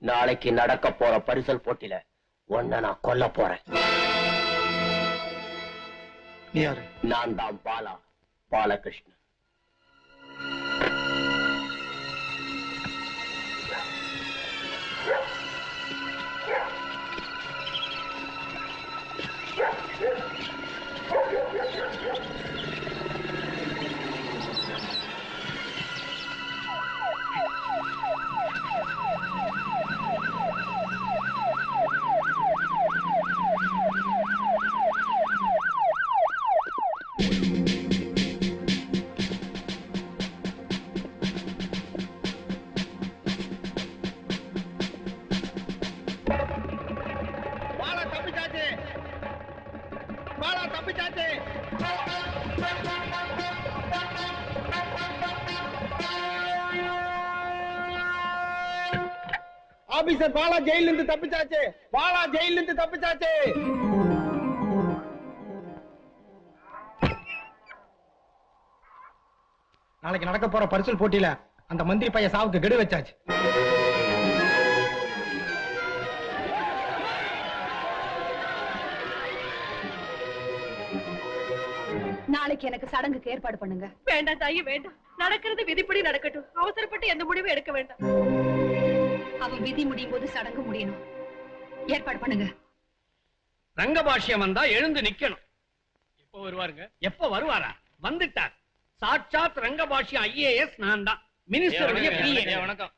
நாளைக்கு நடக்க போற பரிசல் போட்டியில உன்னை நான் கொல்ல போறேன். நீ யாரு? நான் தான் பாலகிருஷ்ணன். ஆபீசர் பாலா ஜெயில இருந்து தப்பிச்சாச்சு. பாலா ஜெயில இருந்து தப்பிச்சாச்சு. நாளைக்கு நடக்க போற பரிசல் போட்டியில அந்த மந்திரி பையன் சாவுக்கு கெடு வச்சாச்சு. நாளைக்கு எனக்கு சடங்குக்கு ஏற்பாடு பண்ணுங்க. வேண்டாம் தாயி, வேண்டாம். நடக்கிறது விதிப்படி நடக்கட்டும். அவசரப்பட்டு எந்த முடிவும் எடுக்க வேண்டாம். அவன் விதி முடியும் போது சடங்கு முடியணும். ஏற்பாடு பண்ணுங்க. ரங்கபாஷ்யம் வந்தா எழுந்து நிக்கணும். எப்ப வருவாருங்க? எப்ப வருவாரா? வந்துட்டார். சாட்சாத் ரங்கபாஷ்யம் IAS நான் தான். மினிஸ்டர். வணக்கம்.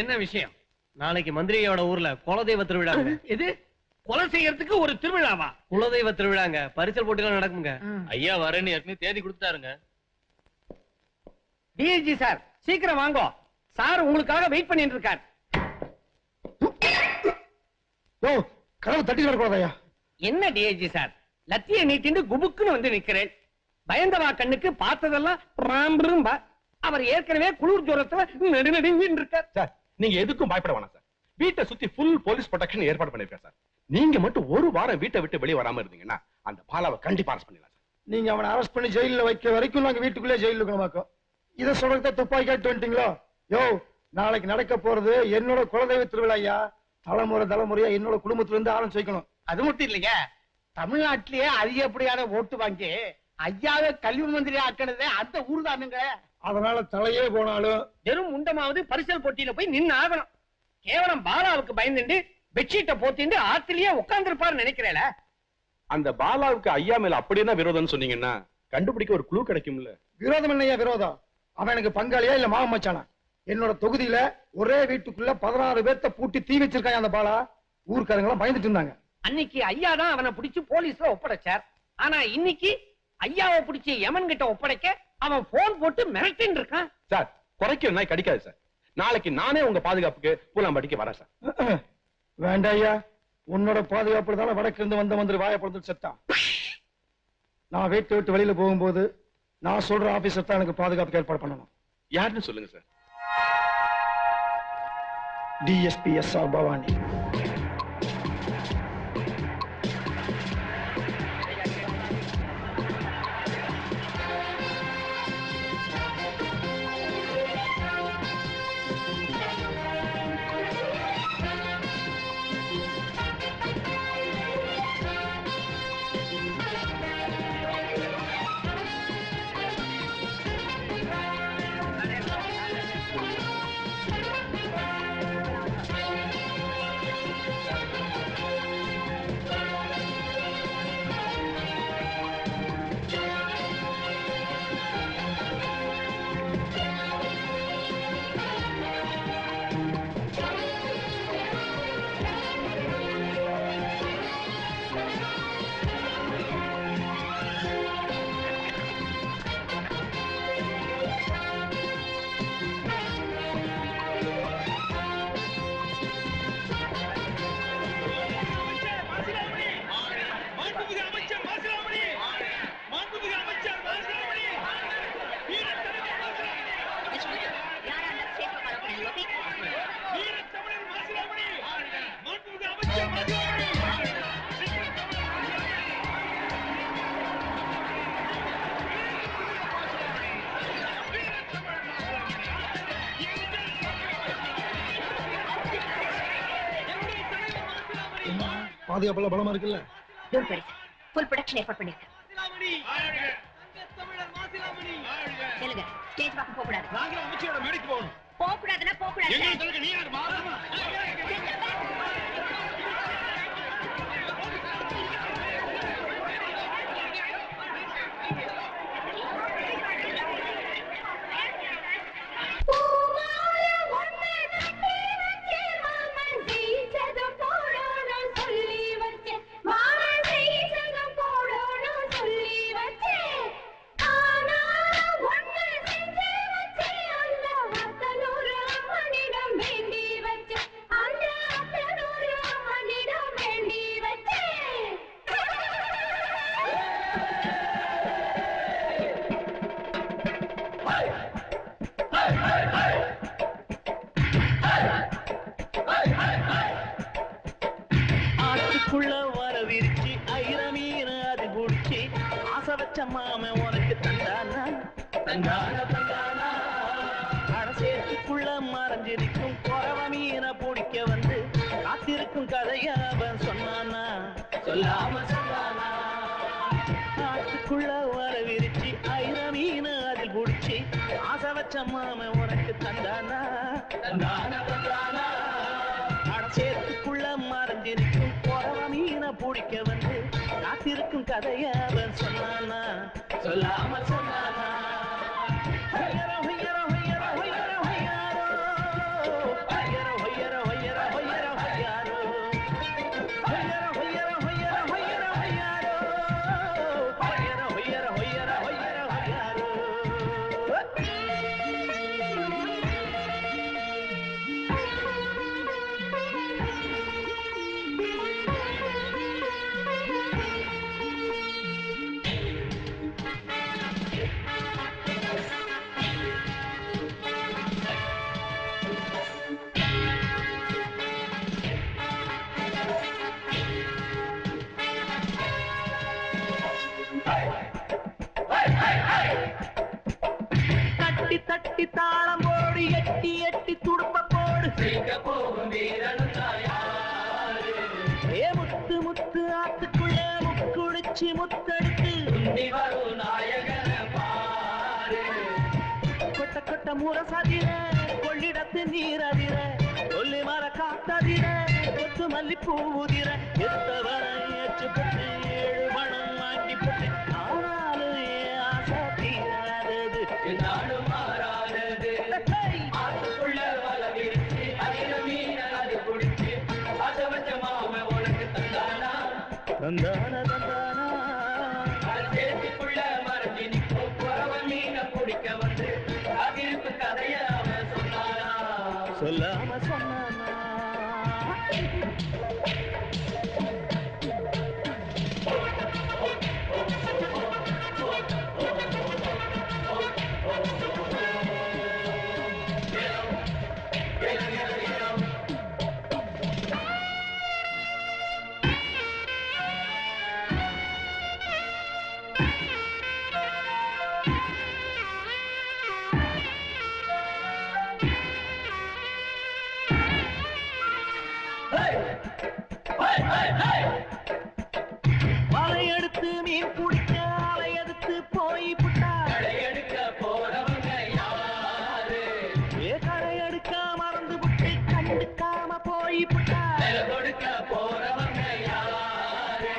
என்ன விஷயம்? நாளைக்கு மந்திரியோட ஊர்ல குலதெய்வ திருவிழா. இது கொலை செய்யறதுக்கு ஒரு திருவிழாவா? குலதெய்வ திருவிழாங்க. பரிசல் போட்டிலாம் நடக்குங்க. ஐயா வரேன்னு ஏற்கனவே தேதி கொடுத்தாருங்க. டிஐஜி சார் சீக்கிரம் வாங்கோ. சார் உங்களுக்காக வெயிட் பண்ணிட்டு இருக்கார். ஓ, கதவு தட்டி வரக்கூடாதயா? என்ன டிஐஜி சார், லத்திய நீட்டிண்டு குபுக்குன்னு வந்து நிக்கிறேன். பயந்தவா கண்ணுக்கு பார்த்ததெல்லாம் ராம்பா. அவர் ஏற்கனவே குளிர் ஜுரத்துல நடுநடுங்கின்னு இருக்கார். சார், நீங்க எதுக்கும் பயப்பட வேணாம் சார். வீட்டை சுத்தி ஃபுல் போலீஸ் ப்ரொடெக்ஷன் ஏற்பாடு பண்ணிருக்கேன் சார். நீங்க மட்டும் ஒரு வாரம் வீட்டை விட்டு வெளியே வராம இருந்தீங்கன்னா அந்த பாலாவை கண்டிப்பா அரெஸ்ட் பண்ணிடலாம் சார். நீங்க அவனை அரெஸ்ட் பண்ணி ஜெயில வைக்க வரைக்கும் நாங்க வீட்டுக்குள்ளே ஜெயில இருக்கணுமாக்கும். இதை சொல்றத துப்பாக்கி கேட்டு வந்துட்டீங்களோ? யோ, நாளைக்கு நடக்க போறது என்னோட குலதெய்வ திருவிழா ஐயா. தலைமுறையா என்னோட குடும்பத்துல இருந்து ஆரம்பிச்சு வைக்கணும். அது மட்டும் இல்லைங்க, தமிழ்நாட்டிலேயே அதிகப்படியான ஓட்டு வாங்கி ஐயாவே கல்வி மந்திரி ஆக்கினதே அந்த ஊர் தானுங்க. அதனால தலையே போனாலும் வெறும் முண்டமாவது பரிசல் போட்டியில போய் நின்னு ஆகணும். கேவலம் பாலாவுக்கு பயந்துட்டு பெட்ஷீட்டை போத்திட்டு ஆத்திலேயே உட்கார்ந்துருப்பாரு நினைக்கிறேன். அந்த பாலாவுக்கு ஐயா மேல அப்படி என்ன விரோதம்னு சொன்னீங்கன்னா கண்டுபிடிக்க ஒரு க்ளூ கிடைக்கும்ல. விரோதம் என்னையா விரோதம்? அவன் எனக்கு பங்காளியா இல்ல மாமன் மச்சானா? என்னோட தொகுதியில ஒரே வீட்டுக்குள்ள 16 பேர்த்த பூட்டி தீ வச்சிருக்காங்க அந்த பாலா. ஊர்க்காரங்க எல்லாம் பயந்துட்டு இருந்தாங்க. அன்னைக்கு ஐயா தான் அவனை பிடிச்சு போலீஸ்ல ஒப்படைச்சார். ஆனா இன்னைக்கு ஐயாவை பிடிச்சி யமன் கிட்ட ஒப்படைக்க அவன் போன் போட்டு மிரட்டின்னு இருக்கான். சார், குறைக்கிற நாய் கடிக்காது சார். நாளைக்கு நானே உங்க பாதுகாப்புக்கு பூலாம்பட்டிக்கு வரேன் சார். வேண்டாம் ஐயா, உன்னோட பாதுகாப்பு தானே வடக்கு இருந்து வந்த மந்திரி வாயப்படுத்து செத்தான். நான் வீட்டை விட்டு வெளியில போகும்போது நான் சொல்ற ஆபீசர் தான் எனக்கு பாதுகாப்புக்கு ஏற்பாடு பண்ணணும். யாருன்னு சொல்லுங்க சார். DSP SR Bhavani. பாதுகாப்பெல்லாம் பலமா இருக்குல்ல? ஃபுல் ப்ரொடக்ஷன் ஏற்பாடு பண்ணிருக்கேன். சொல்லுங்க, ஸ்டேஜ் பக்கம் போக கூடாது. நாங்களும் அமைச்சரோட மேடைக்கு போகணும். போக கூடாதுன்னா போக கூடாது. எங்க சொல்லுங்க, நீ யாரு? மாறமா? ஆட்டுக்குள்ள வரவிருச்சு ஐரமீன அது குடிச்சு ஆசை வச்ச மாமன் உனக்கு தந்தானா தந்தானா தந்தானா அடசேத்துக்குள்ள மறைஞ்சிருக்கும் குறவ மீனை பிடிக்க வந்து காத்திருக்கும் கதைய அவன் சொன்னானா சொல்லாம சொன்னானா ஆட்டுக்குள்ள வரவிருச்சு ஐரமீன அதில் குடிச்சு ஆசை வச்ச மாமன் உனக்கு தந்தானா தந்தானா தந்தானா சேத்துக்குள்ள மறைஞ்சிருக்கும் குறவ மீனை பிடிக்க வந்து காத்திருக்கும் கதைய அவன் சொன்னானா சொல்லாம சொன்னானா தட்டி தட்டி தாளம் போடு எட்டி எட்டி துடுப்ப போடு ஏ முத்து முத்து ஆத்துக்குள்ள முக்குடிச்சு முத்தெடுத்து கொட்ட கொட்ட முரசதிர கொள்ளிடத்து நீரதிர கொல்லி மர காத்ததிர கொத்து மல்லி பூவுதிர எத்தவர ஏற்று போட்டு 7 மணம் வாங்கி போட்டு ஆனாலும் ஏன் ஆசை தீராதது நாடும் மாறாதது ஆத்துக்குள்ள வளவிருச்சு ஐரமீன அது குடிச்சு ஆசை வச்ச மாமன் உனக்கு தந்தானா தந்தானா தந்தானா சேத்துக்குள்ள மறைஞ்சி நிற்கும் குறவ மீனை பிடிக்க வந்து அதிர்ப்பு கதைய அவன் சொன்னானா சொல்லாம சொன்னானா வலையெடுத்து மீன் பிடிக்க அலையெடுத்து போய் புட்டா கடையெடுக்க போறவங்க யாரு ஏ கடையெடுக்க மறந்து புட்டு கண்டுக்காம போய் புட்டா கொடுக்க போறவங்க யாரு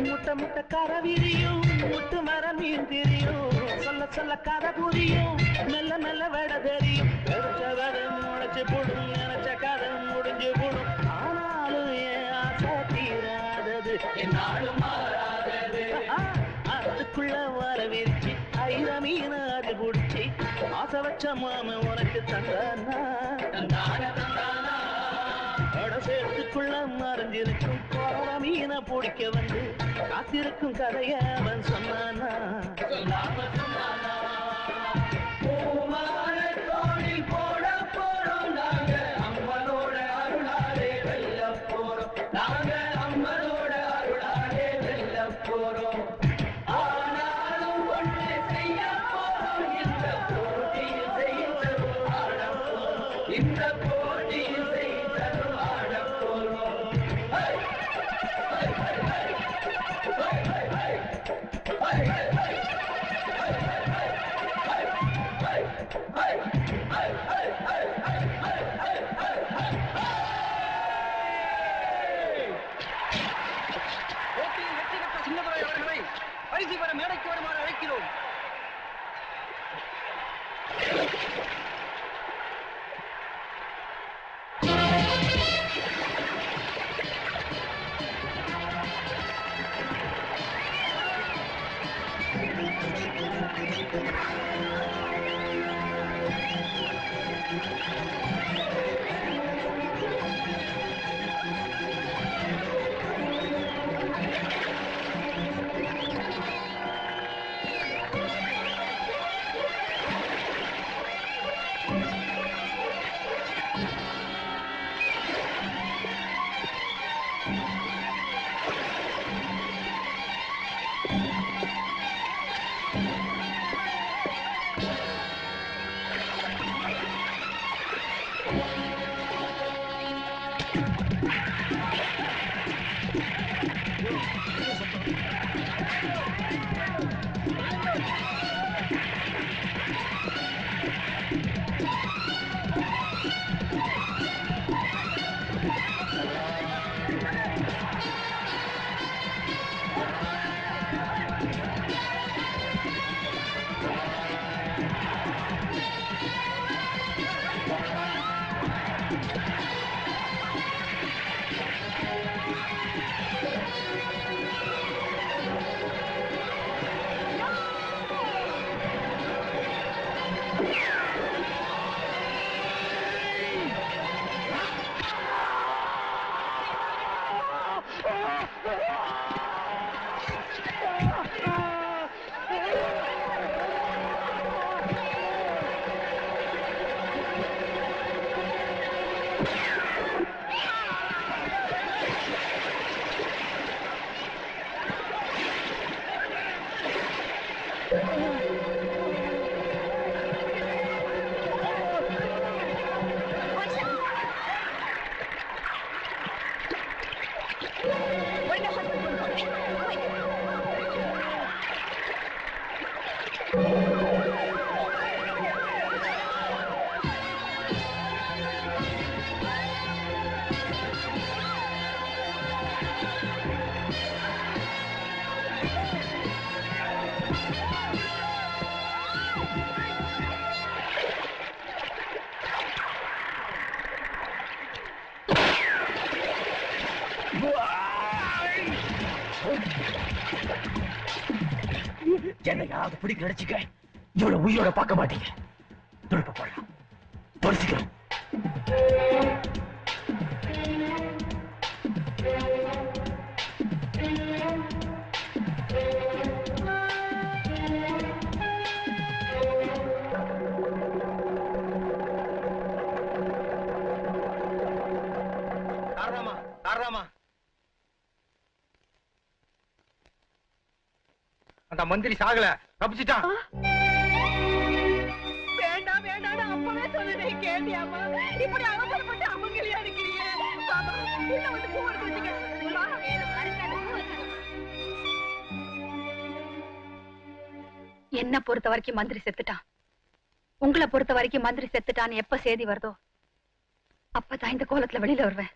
முட்டை முட்டை கரவிரியும் முட்டு மர மீன் தெரியும் சொல்ல சொல்ல கதை புரியும் மெல்ல மெல்ல விட தெரியும் நினைச்ச வரை முளைச்சு போடும் நினைச்ச கதை முடிஞ்சு போடும் ஆனாலும் ஏன் ஆசை தீராதது என்னாலும் மாறாதது அதுக்குள்ள வரவிருச்சு ஐரமீன அது குடிச்சு ஆசை வச்ச மாமன் உனக்கு தந்தானா தந்தானா தந்தானா அடசேத்துக்குள்ள மறைஞ்சிருக்கும் குறவ மீனை பிடிக்க வந்து காத்திருக்கும் கதைய அவன் சொன்னானா சொல்லாம சொன்னானா போட போறோம் நாங்க அம்மனோட அருளாலே வெல்ல போறோம் நாங்க அம்மனோட அருளாலே வெல்ல போறோம் ஆனாலும் ஒன்று செய்ய போறோம் இந்த போட்டியில் செய்தரும் ஆட போறோம் இந்த போட்டியில் செய்தரும் ஆட போறோம் என்ன யாராவது பிடிக்க நினைச்சுக்க இவ்வளவு உயிரோட பார்க்க மாட்டீங்க. துடுப்ப போடலாம், தொலைச்சிக்கிறோம். அந்த மந்திரி சாகல, தப்பிச்சிட்டான். வேண்டாம் வேண்டாம் அப்பவே சொன்னதே கேட்டியாமா? இப்படி அவசரப்பட்டு அவங்களையா இருக்கிறீங்க? பாபா உள்ள வந்து பூ எடுத்து வச்சுக்க. என்ன பொறுத்த வரைக்கும் மந்திரி செத்துட்டான், உங்களை பொறுத்த வரைக்கும் மந்திரி செத்துட்டான்னு எப்ப செய்தி வருதோ அப்பதான் இந்த கோலத்துல வெளியில வருவேன்.